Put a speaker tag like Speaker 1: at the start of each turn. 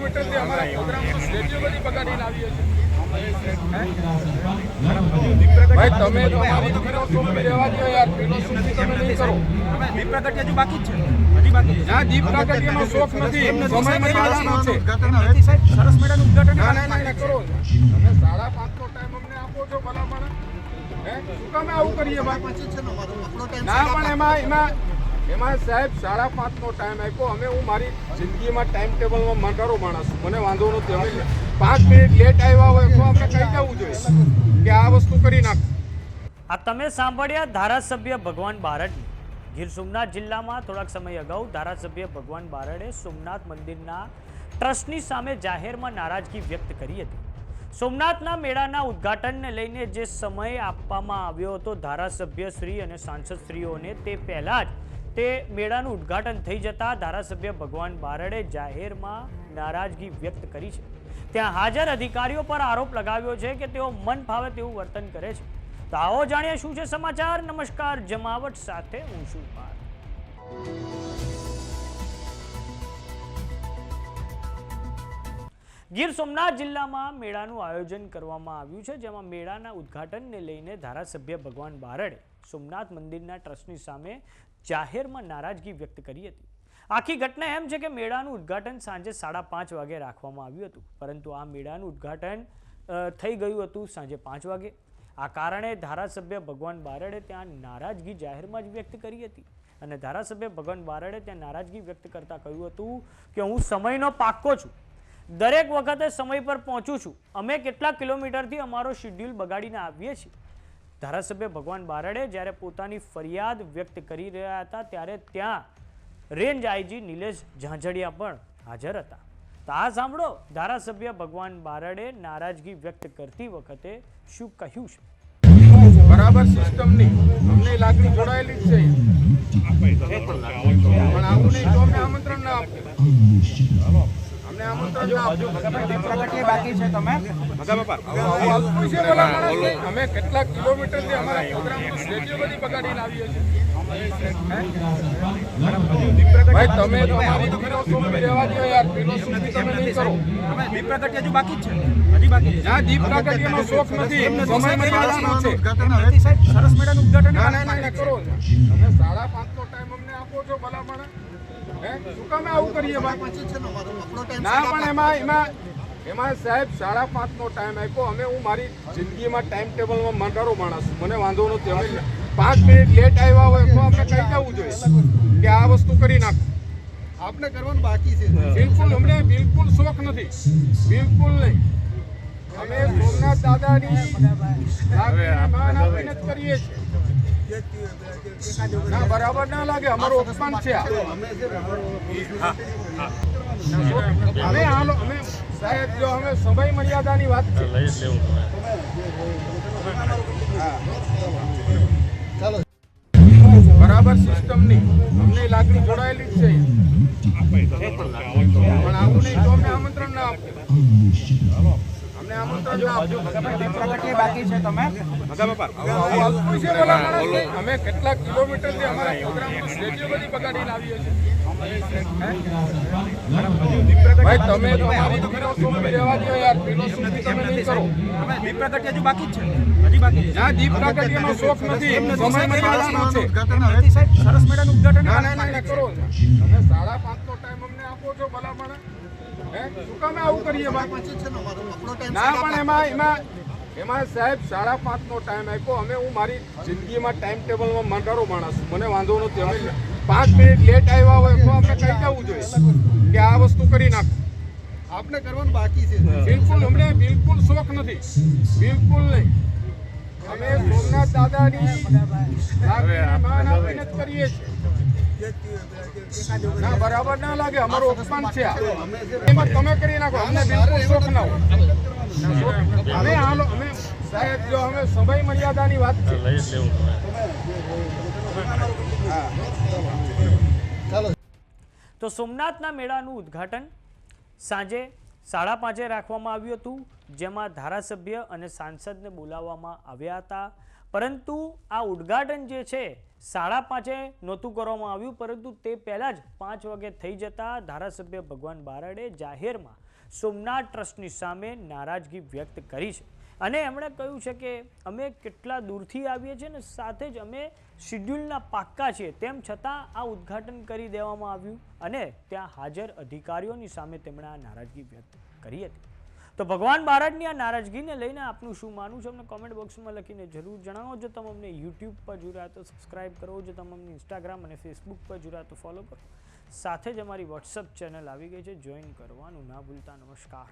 Speaker 1: કિલોમીટરથી અમારા પ્રોગ્રામનું સ્ટેચ્યુ બધી બગાડીને આવીએ છીએ। ભાઈ તમે તમારી ફિલોસોફી રહેવા દો યાર, ફિલોસોફી તમે નહીં કરો।
Speaker 2: દીપ પ્રાગટ્ય હજુ બાકી જ છે, હજી બાકી છે।
Speaker 1: ના, દીપ પ્રાગટ્યનો શોખ નથી, સમય મર્યાદાનો છે।
Speaker 2: સરસ મેળાનું ઉદ્ઘાટન
Speaker 1: ના કરો, તમે 5:30નો ટાઈમ અમને આપો છો ભલામણ, શું કામે આવું કરીએ ભાઈ? ના, પણ એમાં સાહેબ 5:30નો ટાઈમ આપ્યો, અમે હું મારી જિંદગીમાં ટાઈમ ટેબલમાં મંડારો માણસ, મને વાંધો નથી, અમે 5 મિનિટ લેટ આવ્યા હોય તો આપણે કહી દેવું જોઈએ કે આ વસ્તુ કરી નાખ।
Speaker 3: આ તમે સાંભળ્યા ધારાસભ્ય ભગવાન બારડની। ગીર સોમનાથ જિલ્લામાં થોડાક સમય અગાઉ ધારાસભ્ય ભગવાન બારડે સોમનાથ મંદિરના ટ્રસ્ટની સામે જાહેરમાં નારાજગી વ્યક્ત કરી હતી। સોમનાથના મેળાના ઉદ્ઘાટનને લઈને જે સમય આપવામાં આવ્યો હતો ધારાસભ્યશ્રી અને સાંસદશ્રીઓને, તે પહેલાં જ તે મેળાનું ઉદ્ઘાટન થઈ જતા ધારાસભ્ય ભગવાન બારડે જાહેરમાં નારાજગી વ્યક્ત કરી છે। ત્યાં હાજર અધિકારીઓ પર આરોપ લગાવ્યો છે કે તેઓ મન ફાવે તેવું વર્તન કરે છે। તો આવો જાણીએ શું છે સમાચાર। નમસ્કાર, જમાવટ સાથે હું છું પાર્થ। ગીર સોમનાથ જિલ્લામાં મેળાનું આયોજન કરવામાં આવ્યું છે, જેમાં મેળાના ઉદ્ઘાટનને લઈને ધારાસભ્ય ભગવાન બારડે સોમનાથ મંદિરના ટ્રસ્ટની સામે જાહેરમાં નારાજગી વ્યક્ત કરી હતી। આખી ઘટના એમ છે કે મેળાનું ઉદ્ઘાટન સાંજે 5:30 વાગે રાખવામાં આવ્યું હતું, પરંતુ આ મેળાનું ઉદ્ઘાટન થઈ ગયું હતું સાંજે 5 વાગે। આ કારણે ધારાસભ્ય ભગવાન બારડે ત્યાં નારાજગી જાહેરમાં જ વ્યક્ત કરી હતી અને ધારાસભ્ય ભગવાન બારડે ત્યાં નારાજગી વ્યક્ત કરતા કહ્યું હતું કે હું સમયનો પાક્કો છું, દરેક વખતે સમય પર પહોંચું છું, અમે કેટલા કિલોમીટરથી અમારો શેડ્યુલ બગાડીને આવીએ છીએ। ધારાસભ્ય ભગવાન બારડે જ્યારે પોતાની ફરિયાદ વ્યક્ત કરી રહ્યા હતા ત્યારે ત્યાં રેન્જ આઈજી નિલેશ ઝાંઝડિયા પણ હાજર હતા। તો આ સાંભળો ધારાસભ્ય ભગવાન બારડે નારાજગી વ્યક્ત કરતી વખતે શું કહ્યું છે।
Speaker 1: બરાબર સિસ્ટમની અમને લાગણી જોડાયેલી જ છે, પણ આવું નહીં તો અમે આમંત્રણ ના આપીએ, અમને આમંત્રણ ના આપજો।
Speaker 2: બાકી છે તમે
Speaker 1: અમે કેટલા કિલોમીટરથી અમારા પ્રોગ્રામનું સ્ટેચ્યુ બધી બગાડીને આવીએ છીએ। ભાઈ તમે તમારી ફિલોસોફી રહેવા દો યાર, ફિલોસોફી તમે નહીં કરો।
Speaker 2: દીપ પ્રાગટ્ય હજુ બાકી જ છે, હજી બાકી છે।
Speaker 1: ના, દીપ પ્રાગટ્યનો શોખ નથી, સમય મર્યાદાનો છે।
Speaker 2: સરસ મેળાનું ઉદ્ઘાટન
Speaker 1: ના કરો, તમે 5:30નો ટાઈમ અમને આપો છો ભલામણ, શું કામે આવું કરીએ ભાઈ? ના, પણ એમાં સાહેબ 5:30નો ટાઈમ આપ્યો, અમે હું મારી જિંદગીમાં ટાઈમ ટેબલમાં મંડારો માણસ, મને વાંધો નથી, અમે 5 મિનિટ લેટ આવ્યા હોય તો આપણે કહી દેવું જોઈએ કે આ વસ્તુ કરી નાખ।
Speaker 2: આપને કરવાનું બાકી છે।
Speaker 1: બિલકુલ, અમને બિલકુલ શોખ નથી, બિલકુલ નહીં। અમે સોમનાથ દાદાની માન આપીને જ કરીએ છીએ। ના, બરાબર ના લાગે, અમારો અપમાન છે। અમે સાહેબ જો અમે સમય મર્યાદાની વાત છે, બરાબર સિસ્ટમની અમને લાગણી જોડાયેલી જ છે, પણ આવું નહીં તો અમે આમંત્રણ ના આપીએ, અમને આમંત્રણ ના આપજો।
Speaker 2: બાકી છે તમે
Speaker 1: અમે કેટલા કિલોમીટરથી અમારા પ્રોગ્રામનું સ્ટેચ્યુ બધી બગાડીને આવીએ છીએ। ભાઈ તમે તમારી ફિલોસોફી રહેવા દો યાર, ફિલોસોફી તમે નહીં કરો।
Speaker 2: દીપ પ્રાગટ્ય હજુ બાકી જ છે, હજી બાકી છે।
Speaker 1: ના, દીપ પ્રાગટ્યનો શોખ નથી, સમય મર્યાદાનો છે।
Speaker 2: સરસ મેળાનું ઉદ્ઘાટન
Speaker 1: ના કરો, તમે 5:30નો ટાઈમ અમને આપો છો ભલામણ, શું કામે આવું કરીએ ભાઈ? ના, પણ એમાં સાહેબ 5:30નો ટાઈમ આપ્યો, અમે હું મારી જિંદગીમાં ટાઈમ ટેબલમાં મંડારો માણસ, મને વાંધો નથી, અમે 5 મિનિટ લેટ આવ્યા હોય તો આપણે કહી દેવું જોઈએ કે આ વસ્તુ કરી નાખ।
Speaker 2: આપને કરવાનું બાકી છે।
Speaker 1: બિલકુલ, અમને બિલકુલ શોખ નથી, બિલકુલ નહીં। અમે સોમનાથ દાદાની માન આપીને જ કરીએ છીએ। ના, બરાબર ના લાગે, અમારો અપમાન છે। એમાં તમે કરી નાખો, અમને બિલકુલ શોખ ના હોય। અમે સાહેબ જો અમે સમય મર્યાદાની વાત છે,
Speaker 3: તો સોમનાથના મેળાનું ઉદ્ઘાટન સાંજે 5:30 રાખવામાં આવ્યું હતું, જેમાં ધારાસભ્ય અને સાંસદને બોલાવવામાં આવ્યા હતા, પરંતુ આ ઉદ્ઘાટન જે છે 5:30 નહોતું કરવામાં આવ્યું, પરંતુ તે પહેલાં જ 5 વાગે થઈ જતા ધારાસભ્ય ભગવાન બારડે જાહેરમાં સોમનાથ ટ્રસ્ટની સામે નારાજગી વ્યક્ત કરી છે અને એમણે કહ્યું છે કે અમે કેટલા દૂરથી આવીએ છીએ ને સાથે જ અમે શિડ્યુલના પાક્કા છીએ, તેમ છતાં આ ઉદ્ઘાટન કરી દેવામાં આવ્યું અને ત્યાં હાજર અધિકારીઓની સામે તેમણે આ નારાજગી વ્યક્ત કરી હતી. તો ભગવાન બારડની આ નારાજગીને લઈને આપનું શું માનવું છે અમને કોમેન્ટ બોક્સમાં લખીને જરૂર જણાવો. જો તમે અમને યુટ્યુબ પર જોયા તો સબસ્ક્રાઈબ કરો, જો તમે અમને ઇન્સ્ટાગ્રામ અને ફેસબુક પર જોયા તો ફોલો કરો. સાથે જ અમારી વોટ્સઅપ ચેનલ આવી ગઈ છે, જોઈન કરવાનું ના ભૂલતા. નમસ્કાર.